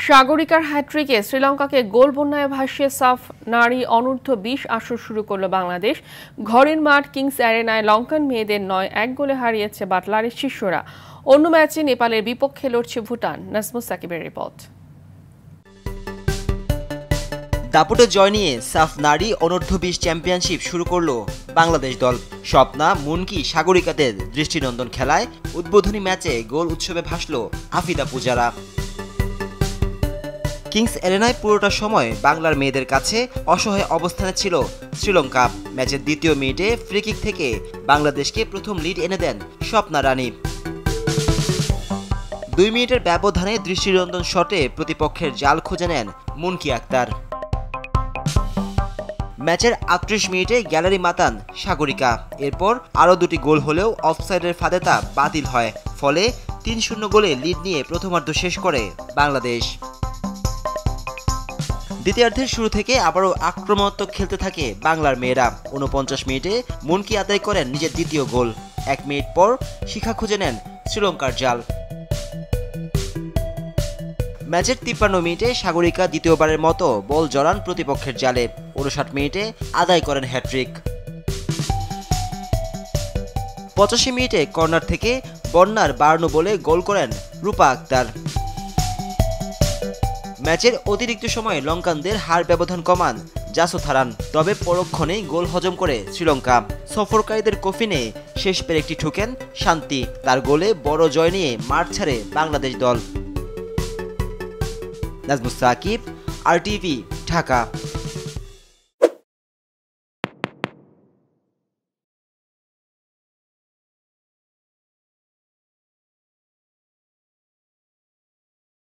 সাগরিকার হ্যাট্রিকে শ্রীলঙ্কাকে গোল বন্যায় ভাসিয়ে সাফ নারী অনূর্ধ্ব-20 আসর শুরু করল বাংলাদেশ। ঘরের মাঠ কিংস অ্যারেনায় লঙ্কান মেয়েদের ৯-১ গোলে হারিয়েছে বাটলারের শিষ্যরা। অন্য ম্যাচে নেপালের বিপক্ষে লড়ছে ভুটান। নাজমুস সাকিবের রিপোর্ট। দাপুটে জয় নিয়ে সাফ নারী অনূর্ধ্ব-20 চ্যাম্পিয়নশিপ শুরু করল বাংলাদেশ দল। স্বপ্না, মুনকি, সাগরিকাদের দৃষ্টিনন্দন খেলায় উদ্বোধনী ম্যাচে গোল উৎসবে ভাসল আফিদা পূজারা। কিংস অ্যারেনায় পুরোটা সময় বাংলার মেয়েদের কাছে অসহায় অবস্থানে ছিল শ্রীলঙ্কা। ম্যাচের দ্বিতীয় মিনিটে ফ্রিকিক থেকে বাংলাদেশকে প্রথম লিড এনে দেন স্বপ্না রানী। 2 মিনিটের ব্যবধানে দৃষ্টিনন্দন শটে প্রতিপক্ষের জাল খুঁজে নেন মুনকি আক্তার। ম্যাচের 38 মিনিটে গ্যালারি মাতান সাগরিকা। এরপর আরও দুটি গোল হলেও অফসাইডের ফাঁদে তা বাতিল হয়। ফলে 3-0 গোলে লিড নিয়ে প্রথমার্ধ শেষ করে বাংলাদেশ। দ্বিতীয়ার্ধের শুরু থেকে আবারও আক্রমণাত্মক খেলতে থাকে বাংলার মেয়েরা। 49 মিনিটে মুনকি আদায় করেন নিজের দ্বিতীয় গোল। 1 মিনিট পর শিখা খুঁজে নেন শ্রীলঙ্কার জাল। ম্যাচের 53 মিনিটে সাগরিকা দ্বিতীয়বারের মতো বল জড়ান প্রতিপক্ষের জালে। 59 মিনিটে আদায় করেন হ্যাট্রিক। 85 মিনিটে কর্নার থেকে বন্যার 52 বলে গোল করেন রূপা আক্তার। ম্যাচের অতিরিক্ত সময়ে লঙ্কানদের হার ব্যবধান কমান জাসো থারান। তবে পরক্ষণেই গোল হজম করে শ্রীলঙ্কা। সফরকারীদের কফিনে শেষ পেরেকটি ঠুকেন শান্তি। তার গোলে বড় জয় নিয়ে মাঠ ছাড়ে বাংলাদেশ দল। নাজমুস সাকিব, RTV, ঢাকা।